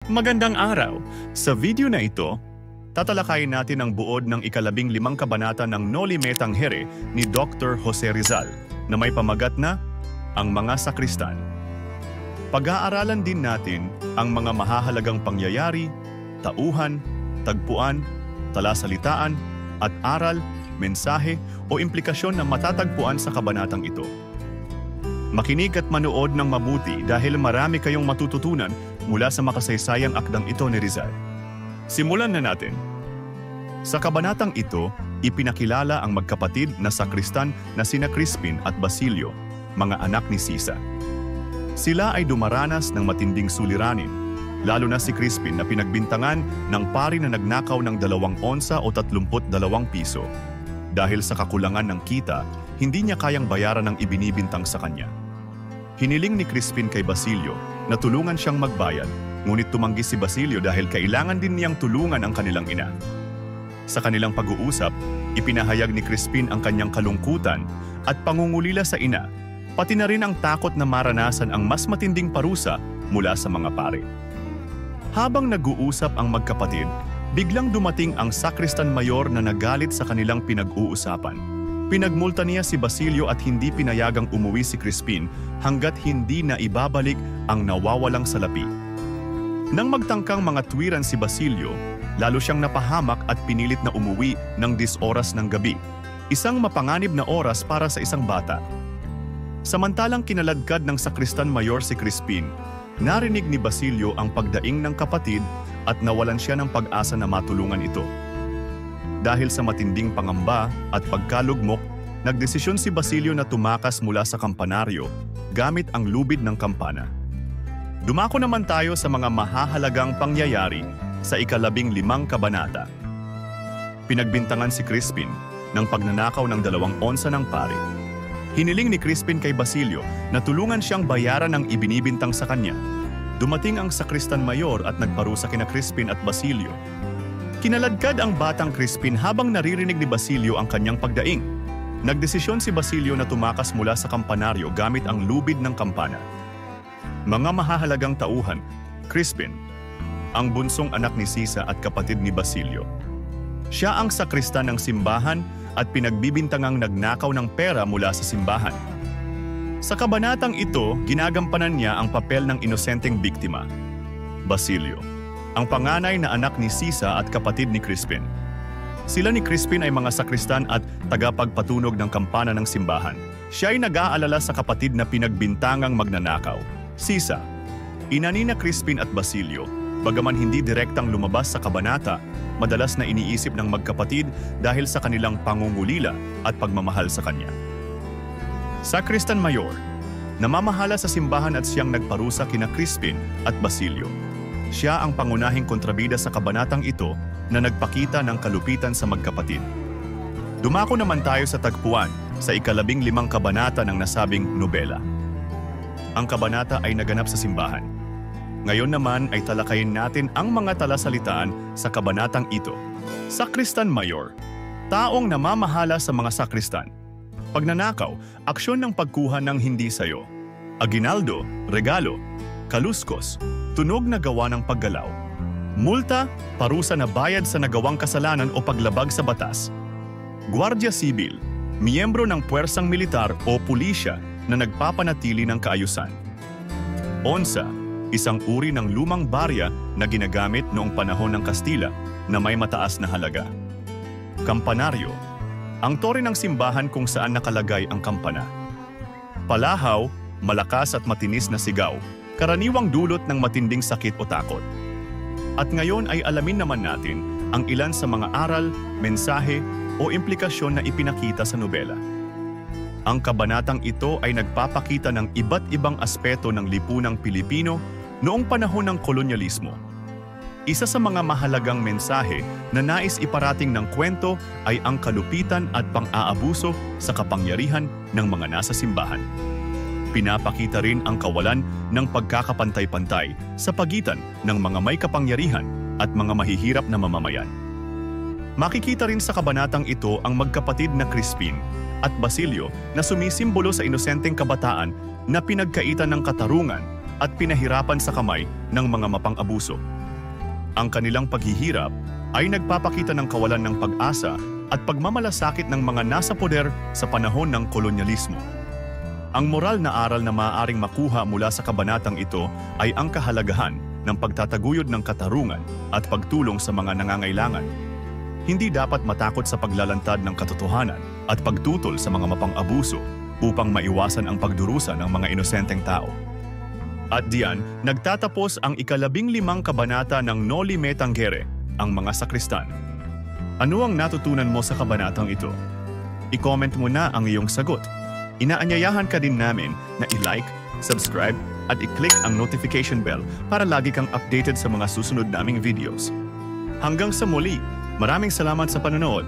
Magandang araw! Sa video na ito, tatalakayin natin ang buod ng ika-15 kabanata ng Noli Me Tangere ni Dr. Jose Rizal na may pamagat na Ang Mga Sakristan. Pag-aaralan din natin ang mga mahahalagang pangyayari, tauhan, tagpuan, talasalitaan, at aral, mensahe o implikasyon na matatagpuan sa kabanatang ito. Makinig at manood ng mabuti dahil marami kayong matututunan mula sa makasaysayang akdang ito ni Rizal. Simulan na natin. Sa kabanatang ito, ipinakilala ang magkapatid na sakristan na sina Crispin at Basilio, mga anak ni Sisa. Sila ay dumaranas ng matinding suliranin, lalo na si Crispin na pinagbintangan ng pari na nagnakaw ng 2 onsa o 32 piso. Dahil sa kakulangan ng kita, hindi niya kayang bayaran ang ibinibintang sa kanya. Hiniling ni Crispin kay Basilio na tulungan siyang magbayad, ngunit tumanggi si Basilio dahil kailangan din niyang tulungan ang kanilang ina. Sa kanilang pag-uusap, ipinahayag ni Crispin ang kanyang kalungkutan at pangungulila sa ina, pati na rin ang takot na maranasan ang mas matinding parusa mula sa mga pare. Habang nag-uusap ang magkapatid, biglang dumating ang sakristan mayor na nagalit sa kanilang pinag-uusapan. Pinagmulta niya si Basilio at hindi pinayagang umuwi si Crispin hanggat hindi na ibabalik ang nawawalang salapi. Nang magtangkang mga tuwiran si Basilio, lalo siyang napahamak at pinilit na umuwi ng 10 oras ng gabi, isang mapanganib na oras para sa isang bata. Samantalang kinaladkad ng sakristan mayor si Crispin, narinig ni Basilio ang pagdaing ng kapatid at nawalan siya ng pag-asa na matulungan ito. Dahil sa matinding pangamba at pagkalugmok, nagdesisyon si Basilio na tumakas mula sa kampanaryo gamit ang lubid ng kampana. Dumako naman tayo sa mga mahahalagang pangyayari sa ika-15 kabanata. Pinagbintangan si Crispin ng pagnanakaw ng 2 onsa ng pari. Hiniling ni Crispin kay Basilio na tulungan siyang bayaran ang ibinibintang sa kanya. Dumating ang sakristan mayor at nagparusa kina Crispin at Basilio. Kinaladkad ang batang Crispin habang naririnig ni Basilio ang kanyang pagdaing. Nagdesisyon si Basilio na tumakas mula sa kampanaryo gamit ang lubid ng kampana. Mga mahahalagang tauhan, Crispin, ang bunsong anak ni Sisa at kapatid ni Basilio. Siya ang sakristan ng simbahan at pinagbibintangang nagnakaw ng pera mula sa simbahan. Sa kabanatang ito, ginagampanan niya ang papel ng inosenteng biktima. Basilio, ang panganay na anak ni Sisa at kapatid ni Crispin. Sila ni Crispin ay mga sakristan at tagapagpatunog ng kampana ng simbahan. Siya ay nag-aalala sa kapatid na pinagbintangang magnanakaw. Sisa, ina ni na Crispin at Basilio, bagaman hindi direktang lumabas sa kabanata, madalas na iniisip ng magkapatid dahil sa kanilang pangungulila at pagmamahal sa kanya. Sakristan Mayor, namamahala sa simbahan at siyang nagparusa kina Crispin at Basilio. Siya ang pangunahing kontrabida sa kabanatang ito na nagpakita ng kalupitan sa magkapatid. Dumako naman tayo sa tagpuan sa ika-15 kabanata ng nasabing nobela. Ang kabanata ay naganap sa simbahan. Ngayon naman ay talakayin natin ang mga talasalitaan sa kabanatang ito. Sakristan Mayor, taong namamahala sa mga sakristan. Pagnanakaw, aksyon ng pagkuha ng hindi sayo. Aginaldo, regalo, kaluskos, tunog na gawa ng paggalaw. Multa, parusa na bayad sa nagawang kasalanan o paglabag sa batas. Guardia Sibil, miyembro ng puwersang militar o pulisya na nagpapanatili ng kaayusan. Onsa, isang uri ng lumang barya na ginagamit noong panahon ng Kastila na may mataas na halaga. Kampanaryo, ang tore ng simbahan kung saan nakalagay ang kampana. Palahaw, malakas at matinis na sigaw, karaniwang dulot ng matinding sakit o takot. At ngayon ay alamin naman natin ang ilan sa mga aral, mensahe o implikasyon na ipinakita sa nobela. Ang kabanatang ito ay nagpapakita ng iba't ibang aspeto ng lipunang Pilipino noong panahon ng kolonyalismo. Isa sa mga mahalagang mensahe na nais iparating ng kwento ay ang kalupitan at pang-aabuso sa kapangyarihan ng mga nasa simbahan. Pinapakita rin ang kawalan ng pagkakapantay-pantay sa pagitan ng mga may kapangyarihan at mga mahihirap na mamamayan. Makikita rin sa kabanatang ito ang magkapatid na Crispin at Basilio na sumisimbolo sa inosenteng kabataan na pinagkaitan ng katarungan, at pinahirapan sa kamay ng mga mapang-abuso. Ang kanilang paghihirap ay nagpapakita ng kawalan ng pag-asa at pagmamalasakit ng mga nasa poder sa panahon ng kolonyalismo. Ang moral na aral na maaaring makuha mula sa kabanatang ito ay ang kahalagahan ng pagtataguyod ng katarungan at pagtulong sa mga nangangailangan. Hindi dapat matakot sa paglalantad ng katotohanan at pagtutol sa mga mapang-abuso upang maiwasan ang pagdurusa ng mga inosenteng tao. At diyan, nagtatapos ang 15 kabanata ng Noli Me Tangere, ang mga sakristan. Ano ang natutunan mo sa kabanatang ito? I-comment mo na ang iyong sagot. Inaanyayahan ka din namin na i-like, subscribe, at i-click ang notification bell para lagi kang updated sa mga susunod naming videos. Hanggang sa muli, maraming salamat sa panonood.